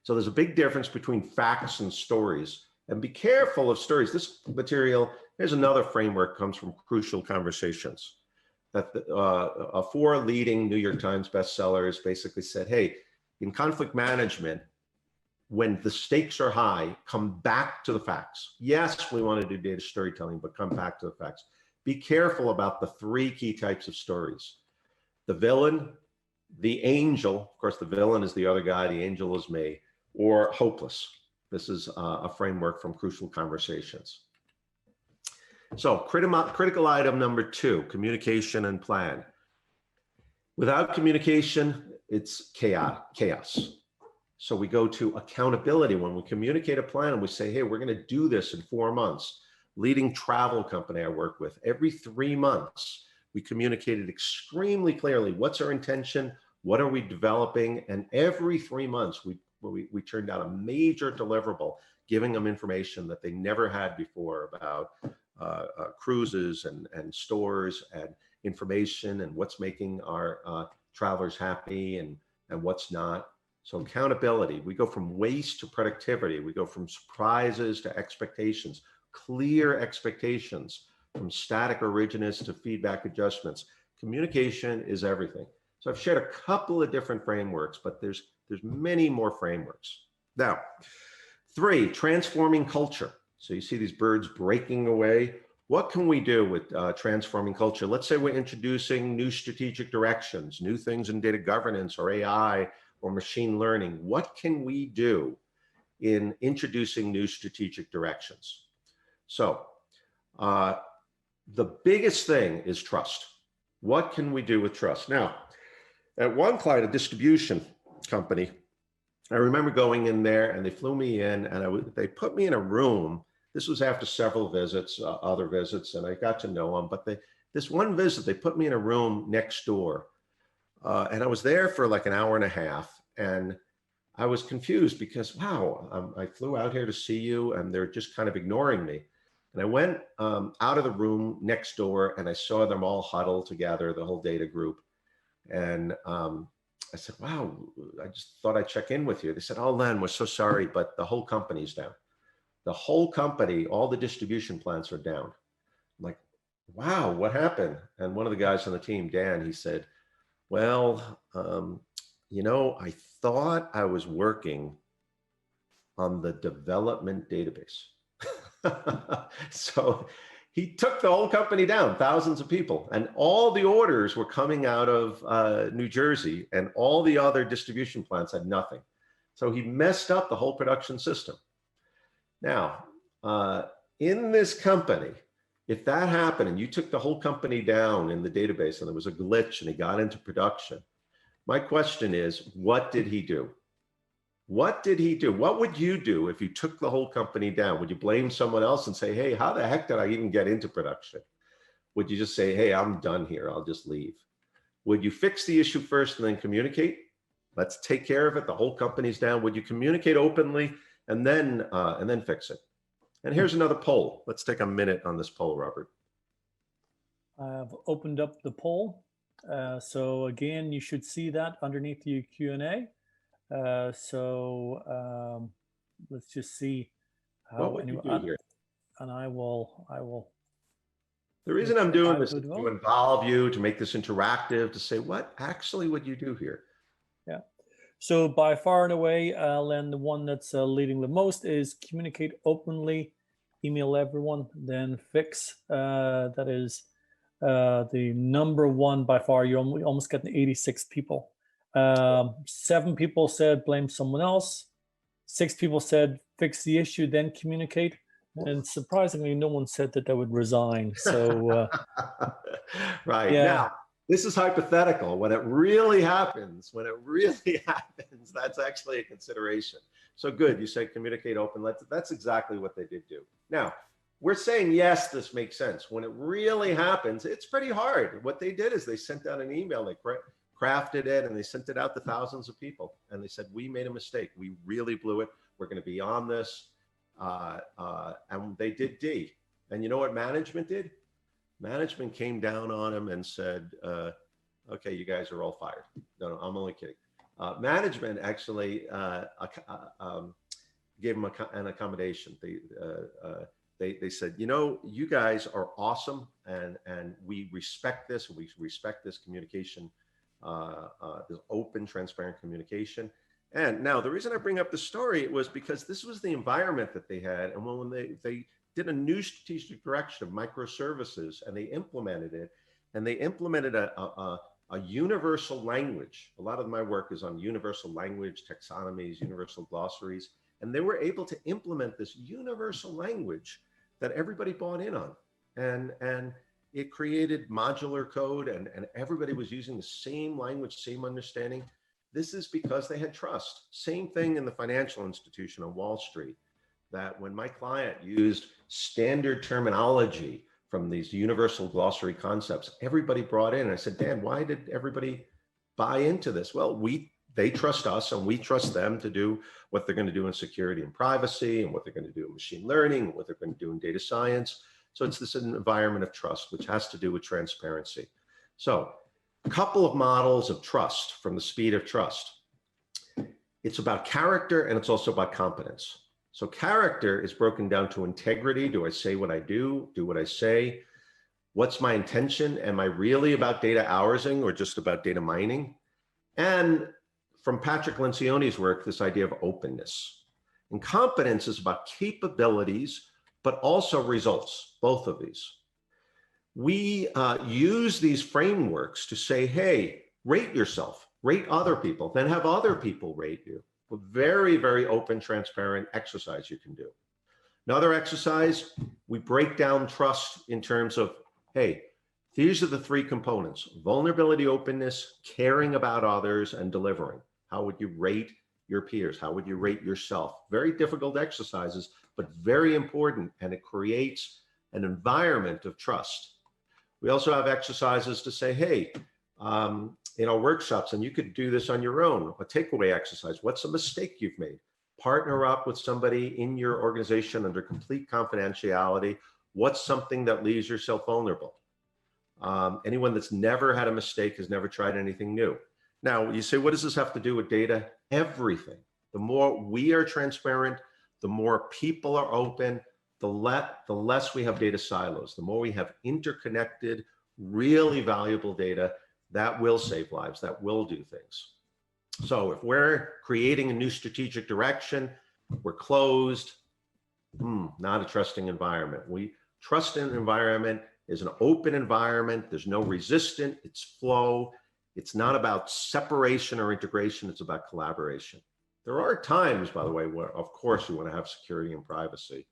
So there's a big difference between facts and stories, and be careful of stories. This material, here's another framework, comes from Crucial Conversations. That 4 leading New York Times bestsellers basically said, hey, in conflict management, when the stakes are high, come back to the facts. Yes, we want to do data storytelling, but come back to the facts. Be careful about the 3 key types of stories. The villain, the angel, of course, the villain is the other guy, the angel is me, or hopeless. This is a framework from Crucial Conversations. So critical item number 2, communication and plan. Without communication, it's chaos. So we go to accountability. When we communicate a plan and we say, hey, we're going to do this in 4 months. Leading travel company I work with, every 3 months, we communicated extremely clearly, what's our intention, what are we developing? And every 3 months, we turned out a major deliverable, giving them information that they never had before about cruises and stores and information and what's making our travelers happy and what's not. So accountability, we go from waste to productivity. We go from surprises to expectations, clear expectations, from static originates to feedback adjustments. Communication is everything. So I've shared a couple of different frameworks, but there's many more frameworks. Now, 3, transforming culture. So you see these birds breaking away. What can we do with transforming culture? Let's say we're introducing new strategic directions, new things in data governance or AI or machine learning, what can we do in introducing new strategic directions? So the biggest thing is trust. What can we do with trust? Now, at one client, a distribution company, I remember going in there and they flew me in and they put me in a room. This was after several visits, other visits, and I got to know them. But this one visit, they put me in a room next door. And I was there for like an hour and a half. And I was confused because, wow, I flew out here to see you and they're just kind of ignoring me. And I went out of the room next door and I saw them all huddled together, the whole data group. And I said, wow, I just thought I'd check in with you. They said, oh, Len, we're so sorry, but the whole company's down. The whole company, all the distribution plants are down. I'm like, wow, what happened? And one of the guys on the team, Dan, he said, well, you know, I thought I was working on the development database. So he took the whole company down, thousands of people, and all the orders were coming out of New Jersey, and all the other distribution plants had nothing. So he messed up the whole production system. Now, in this company, if that happened and you took the whole company down in the database and there was a glitch and he got into production, my question is, what did he do? What did he do? What would you do if you took the whole company down? Would you blame someone else and say, hey, how the heck did I even get into production? Would you just say, hey, I'm done here, I'll just leave? Would you fix the issue first and then communicate? Let's take care of it, the whole company's down. Would you communicate openly and then fix it? And here's another poll. Let's take a minute on this poll, Robert. I've opened up the poll. So again, you should see that underneath the Q&A. Let's just see how what would you do here? And I will. The reason I'm doing this is to involve you, to make this interactive, to say, what actually would you do here? Yeah. So by far and away, Len, the one that's leading the most is communicate openly, email everyone, then fix. That is the number one by far. You're almost getting 86 people. 7 people said blame someone else. 6 people said fix the issue, then communicate. And surprisingly, no one said that they would resign. So, right. Yeah. Now, this is hypothetical. When it really happens, that's actually a consideration. So good, you say communicate open. That's exactly what they did do. Now, we're saying, yes, this makes sense. When it really happens, it's pretty hard. What they did is they sent out an email, they crafted it, and they sent it out to thousands of people. And they said, we made a mistake. We really blew it. We're going to be on this. And they did D. And you know what management did? Management came down on them and said, okay, you guys are all fired. No, I'm only kidding. Management actually gave them an accommodation. They said, you know, you guys are awesome, and we respect this. We respect this communication, this open, transparent communication. And now the reason I bring up the story was because this was the environment that they had. And when they did a new strategic direction of microservices and they implemented it, and they implemented a universal language. A lot of my work is on universal language, taxonomies, universal glossaries. And they were able to implement this universal language that everybody bought in on. And it created modular code, and everybody was using the same language, same understanding. This is because they had trust. Same thing in the financial institution on Wall Street, that when my client used standard terminology from these universal glossary concepts, everybody brought in. And I said, Dan, why did everybody buy into this? Well, they trust us and we trust them to do what they're going to do in security and privacy, and what they're going to do in machine learning, and what they're going to do in data science. So it's this environment of trust, which has to do with transparency. So a couple of models of trust from the speed of trust. It's about character, and it's also about competence. So character is broken down to integrity. Do I say what I do what I say? What's my intention? Am I really about data housing or just about data mining? And from Patrick Lencioni's work, this idea of openness. And competence is about capabilities, but also results, both of these. We use these frameworks to say, hey, rate yourself rate other people, then have other people rate you. A very, very open, transparent exercise you can do. Another exercise, we break down trust in terms of, hey, these are the three components: vulnerability, openness, caring about others, and delivering. How would you rate your peers? How would you rate yourself? Very difficult exercises, but very important, and it creates an environment of trust. We also have exercises to say, hey, in our workshops, and you could do this on your own, a takeaway exercise. What's a mistake you've made? Partner up with somebody in your organization under complete confidentiality. What's something that leaves yourself vulnerable? Anyone that's never had a mistake has never tried anything new. Now, you say, what does this have to do with data? Everything. The more we are transparent, the more people are open, the less we have data silos. The more we have interconnected, really valuable data, that will save lives, that will do things. So if we're creating a new strategic direction, we're closed, not a trusting environment. We trust an environment is an open environment. There's no resistance, it's flow. It's not about separation or integration, it's about collaboration. There are times, by the way, where of course you want to have security and privacy.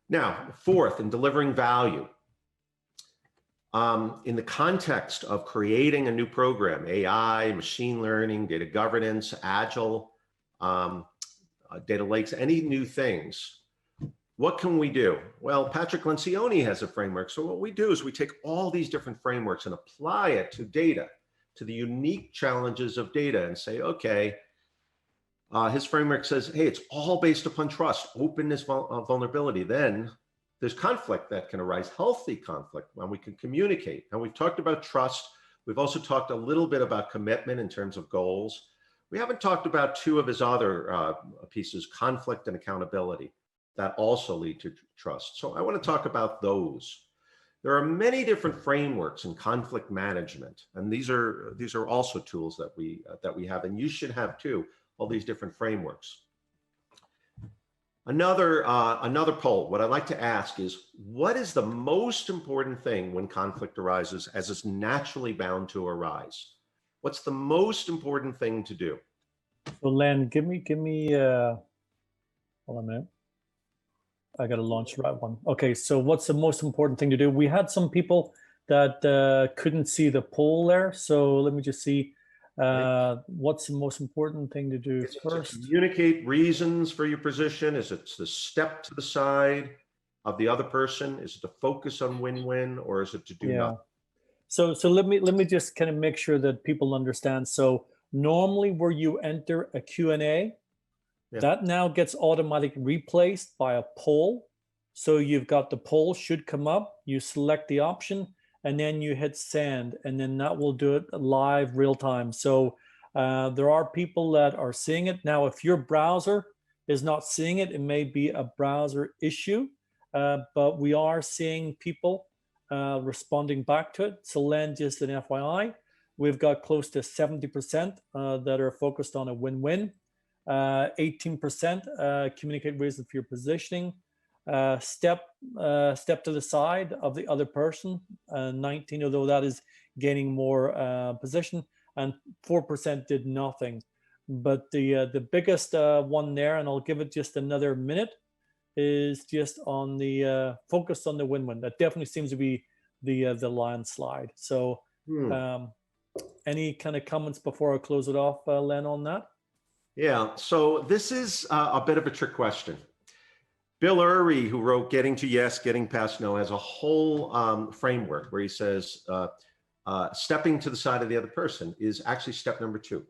Now, fourth, in delivering value. In the context of creating a new program, AI, machine learning, data governance, agile, data lakes, any new things, what can we do? Well, Patrick Lencioni has a framework. So what we do is we take all these different frameworks and apply it to data, to the unique challenges of data, and say, okay, his framework says, hey, it's all based upon trust, openness, vulnerability. Then there's conflict that can arise, healthy conflict, when we can communicate. And we've talked about trust. We've also talked a little bit about commitment in terms of goals. We haven't talked about two of his other pieces, conflict and accountability, that also lead to trust. So I want to talk about those. There are many different frameworks in conflict management, and these are also tools that we have, and you should have too, all these different frameworks. Another poll, what I'd like to ask is, what is the most important thing when conflict arises, as it's naturally bound to arise? What's the most important thing to do? So Len, give me hold on a minute. I got to launch the right one. Okay, so what's the most important thing to do? We had some people that couldn't see the poll there. So let me just see. What's the most important thing to do first? To communicate reasons for your position? Is it to step to the side of the other person? Is it to focus on win-win, or is it to do nothing? So let me just kind of make sure that people understand. So normally where you enter a Q&A, that now gets automatically replaced by a poll. So you've got the poll should come up, you select the option, and then you hit send, and then that will do it live real time. So there are people that are seeing it. Now, if your browser is not seeing it, it may be a browser issue, but we are seeing people responding back to it. So Len, just an FYI, we've got close to 70% that are focused on a win-win. 18% communicate reason for your positioning. Step to the side of the other person, 19, although that is gaining more position, and 4% did nothing. But the biggest one there, and I'll give it just another minute, is just on the focus on the win-win. That definitely seems to be the landslide. So any kind of comments before I close it off, Len, on that? Yeah, so this is a bit of a trick question. Bill Urey, who wrote Getting to Yes, Getting Past No, has a whole framework where he says stepping to the side of the other person is actually step number 2.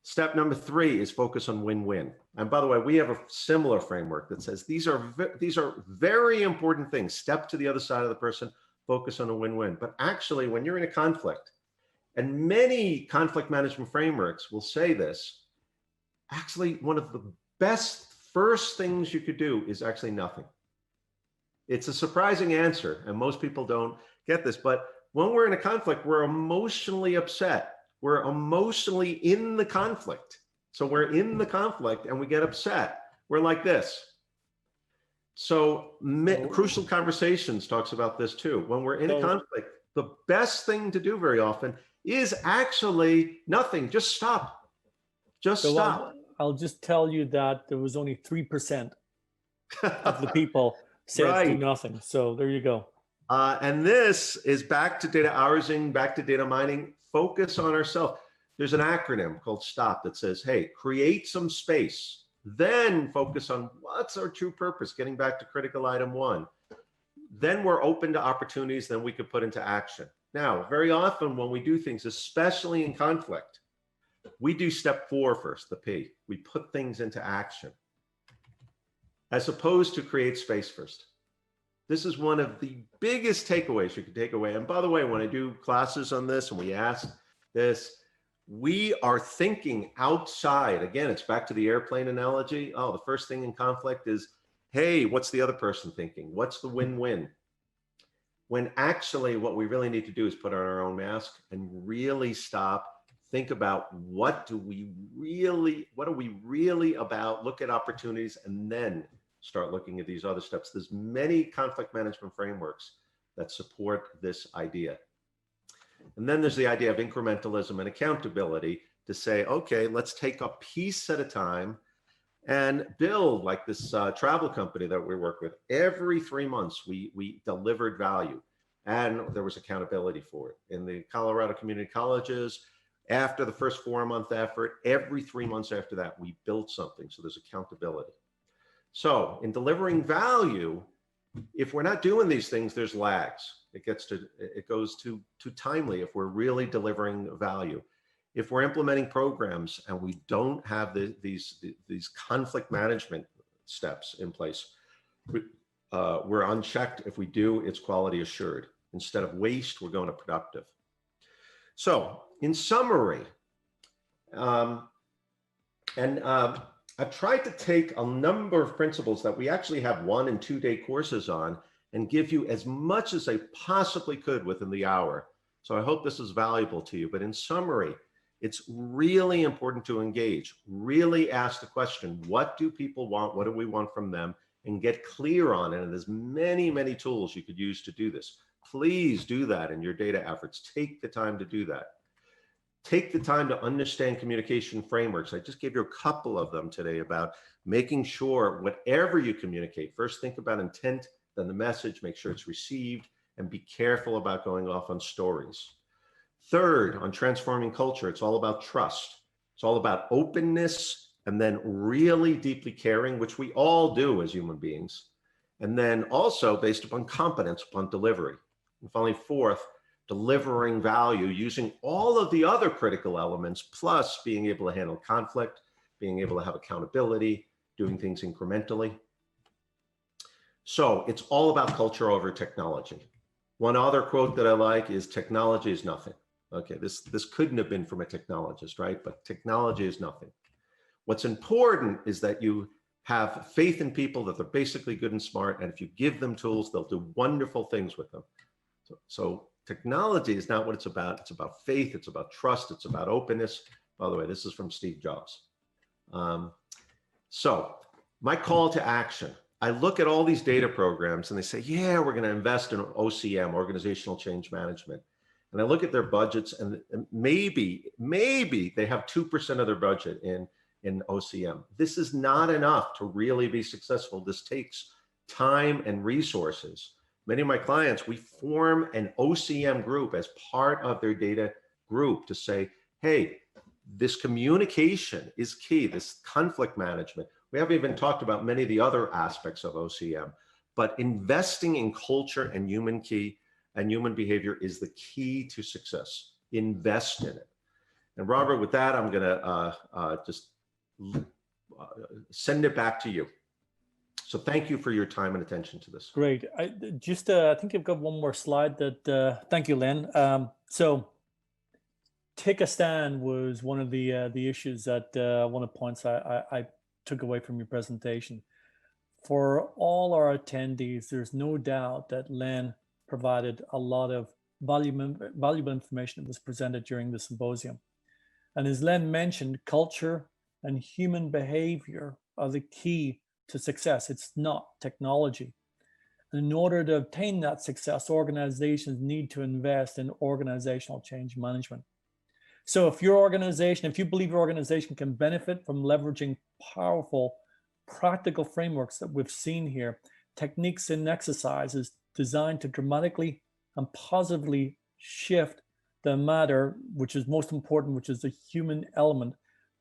Step number 3 is focus on win-win. And by the way, we have a similar framework that says these are very important things. Step to the other side of the person, focus on a win-win. But actually, when you're in a conflict, and many conflict management frameworks will say this, actually, one of the best first things you could do is actually nothing. It's a surprising answer, and most people don't get this, but when we're in a conflict, we're emotionally upset. We're emotionally in the conflict. So we're in the conflict and we get upset. We're like this. So Crucial Conversations talks about this too. When we're in a conflict, the best thing to do very often is actually nothing. Just stop. Just So stop. I'll just tell you that there was only 3% of the people said do Right. nothing. So there you go. And this is back to data housing, back to data mining, focus on ourselves. There's an acronym called STOP that says, hey, create some space, then focus on what's our true purpose, getting back to critical item 1. Then we're open to opportunities that we could put into action. Now, very often when we do things, especially in conflict, we do step 4 first, the P. We put things into action, as opposed to create space first. This is one of the biggest takeaways you can take away. And by the way, when I do classes on this and we ask this, we are thinking outside. Again, it's back to the airplane analogy. Oh, the first thing in conflict is, hey, what's the other person thinking? What's the win-win? When actually what we really need to do is put on our own mask and really stop, think about what are we really about, look at opportunities, and then start looking at these other steps. There's many conflict management frameworks that support this idea. And then there's the idea of incrementalism and accountability to say, okay, let's take a piece at a time and build, like this travel company that we work with. Every 3 months, we delivered value, and there was accountability for it. In the Colorado community colleges, after the first 4-month effort, every 3 months after that, we built something. So there's accountability. So in delivering value, if we're not doing these things, there's lags. It goes too timely if we're really delivering value. If we're implementing programs and we don't have these conflict management steps in place, we're unchecked. If we do, it's quality assured. Instead of waste, we're going to productive. So in summary, I've tried to take a number of principles that we actually have 1- and 2-day courses on and give you as much as I possibly could within the hour. So I hope this is valuable to you. But in summary, it's really important to engage, really ask the question, what do people want? What do we want from them? And get clear on it. And there's many, many tools you could use to do this. Please do that in your data efforts. Take the time to do that. Take the time to understand communication frameworks. I just gave you a couple of them today about making sure whatever you communicate, first think about intent, then the message, make sure it's received, and be careful about going off on stories. Third, on transforming culture, it's all about trust. It's all about openness, and then really deeply caring, which we all do as human beings. And then also based upon competence, upon delivery. And finally, fourth, delivering value using all of the other critical elements, plus being able to handle conflict, being able to have accountability, doing things incrementally. So it's all about culture over technology. One other quote that I like is, technology is nothing. Okay, this couldn't have been from a technologist, right? But technology is nothing. What's important is that you have faith in people, that they're basically good and smart, and if you give them tools, they'll do wonderful things with them. So technology is not what it's about. It's about faith, it's about trust, it's about openness. By the way, this is from Steve Jobs. So my call to action, I look at all these data programs and they say, yeah, we're going to invest in OCM, organizational change management. And I look at their budgets and maybe they have 2% of their budget in OCM. This is not enough to really be successful. This takes time and resources. Many of my clients, we form an OCM group as part of their data group to say, hey, this communication is key, this conflict management. We haven't even talked about many of the other aspects of OCM, but investing in culture and human behavior is the key to success. Invest in it. And Robert, with that, I'm gonna just send it back to you. So thank you for your time and attention to this. Great. I think I've got one more slide that, thank you, Len. So take a stand was one of the issues that one of the points I took away from your presentation. For all our attendees, there's no doubt that Len provided a lot of valuable information that was presented during the symposium. And as Len mentioned, culture and human behavior are the key to success. It's not technology. And in order to obtain that success, organizations need to invest in organizational change management. So if your organization, if you believe your organization can benefit from leveraging powerful, practical frameworks that we've seen here, techniques and exercises designed to dramatically and positively shift the matter, which is most important, which is the human element,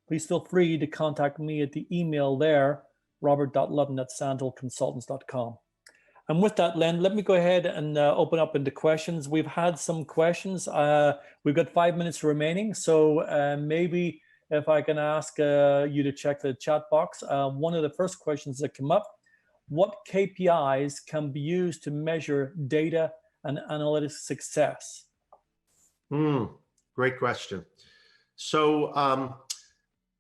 please feel free to contact me at the email there, robert.ludden@sandhillconsultants.com. And with that, Len, let me go ahead and open up into questions. We've had some questions. We've got 5 minutes remaining. So maybe if I can ask you to check the chat box. One of the first questions that come up, what KPIs can be used to measure data and analytics success? Great question. So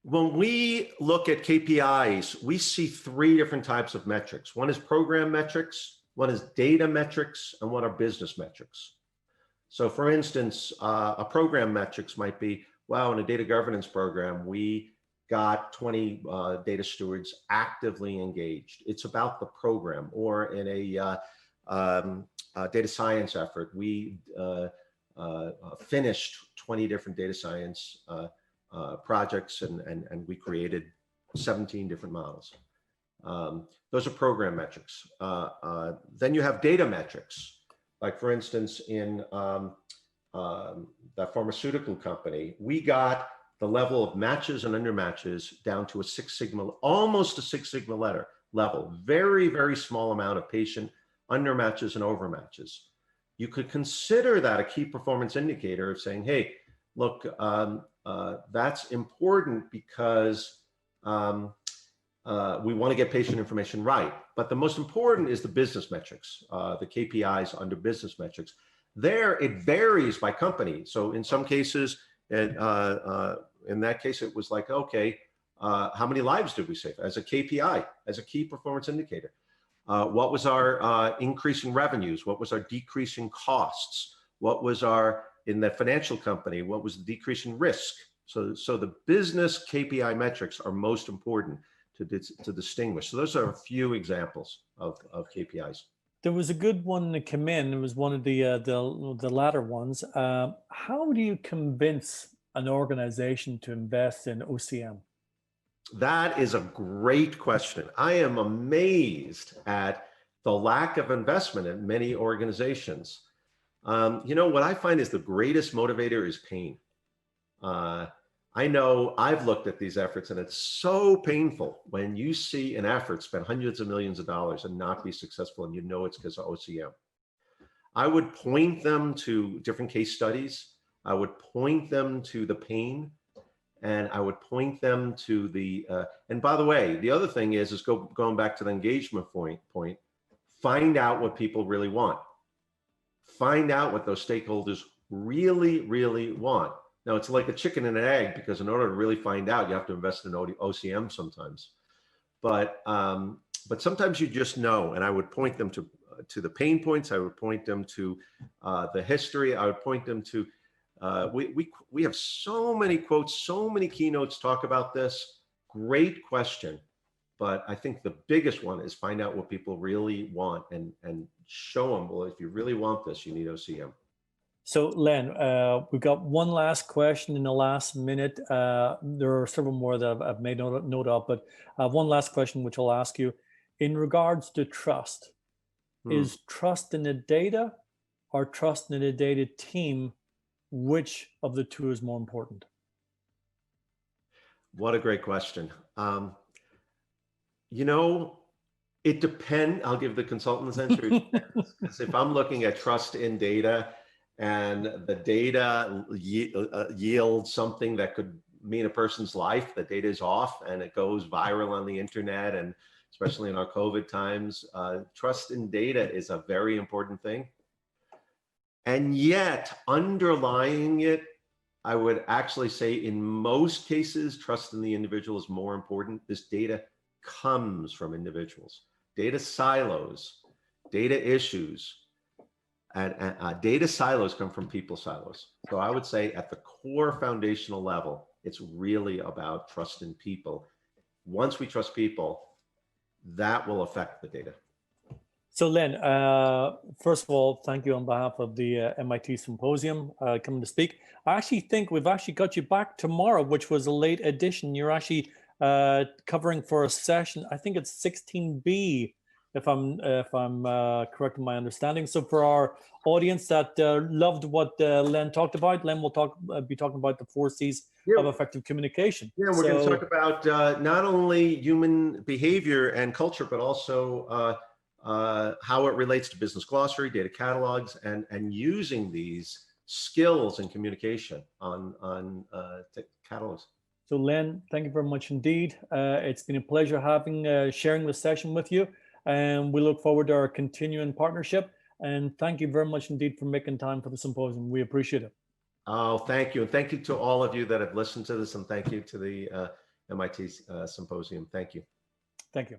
when we look at KPIs, we see 3 different types of metrics. One is program metrics, one is data metrics, and one are business metrics. So for instance, a program metrics might be, well, in a data governance program, we got 20 data stewards actively engaged. It's about the program. Or in a data science effort, we finished 20 different data science projects and we created 17 different models. Those are program metrics. Then you have data metrics. Like for instance, in the Pharmaceutical Company, we got the level of matches and under matches down to a 6 Sigma, almost a 6 Sigma level. Very, very small amount of patient under matches and over matches. You could consider that a key performance indicator of saying, hey, look, that's important because we want to get patient information right. But the most important is the business metrics, the KPIs under business metrics. There, it varies by company. So in some cases, in that case, it was like, okay, how many lives did we save as a KPI, as a key performance indicator? What was our increasing revenues? What was our decreasing costs? What was our, in the financial company, what was the decrease in risk? So the business KPI metrics are most important to distinguish. So those are a few examples of KPIs. There was a good one that came in. It was one of the latter ones. How do you convince an organization to invest in OCM? That is a great question. I am amazed at the lack of investment in many organizations. You know, what I find is the greatest motivator is pain. I know I've looked at these efforts and it's so painful when you see an effort spend hundreds of millions of dollars and not be successful, and you know it's because of OCM. I would point them to different case studies. I would point them to the pain, and I would point them to the, and by the way, the other thing is going back to the engagement point, find out what people really want. Find out what those stakeholders really, really want. Now, it's like a chicken and an egg, because in order to really find out, you have to invest in OCM sometimes. But sometimes you just know, and I would point them to the pain points. I would point them to the history. I would point them to, we have so many quotes, so many keynotes talk about this. Great question. But I think the biggest one is find out what people really want and show them, well, if you really want this, you need OCM. So Len, we've got one last question in the last minute. There are several more that I've made note of, but one last question which I'll ask you. In regards to trust, is trust in the data or trust in the data team, which of the two is more important? What a great question. You know, it depends. I'll give the consultant's answer. Because if I'm looking at trust in data, and the data yields something that could mean a person's life, the data is off and it goes viral on the internet, and especially in our COVID times, trust in data is a very important thing. And yet, underlying it, I would actually say in most cases, trust in the individual is more important. This data comes from individuals. Data silos, data issues, and data silos come from people silos. So I would say at the core foundational level, it's really about trust in people. Once we trust people, that will affect the data. So Len, first of all, thank you on behalf of the MIT Symposium coming to speak. I actually think we've actually got you back tomorrow, which was a late edition. You're actually covering for a session. I think it's 16B, if I'm correct in my understanding. So for our audience that loved what Len talked about, Len will be talking about the 4 C's of effective communication. Yeah, we're going to talk about not only human behavior and culture, but also how it relates to business glossary, data catalogs, and using these skills in communication on catalogs. So Len, thank you very much indeed. It's been a pleasure sharing this session with you, and we look forward to our continuing partnership. And thank you very much indeed for making time for the symposium. We appreciate it. Oh, thank you. And thank you to all of you that have listened to this, and thank you to the MIT Symposium. Thank you. Thank you.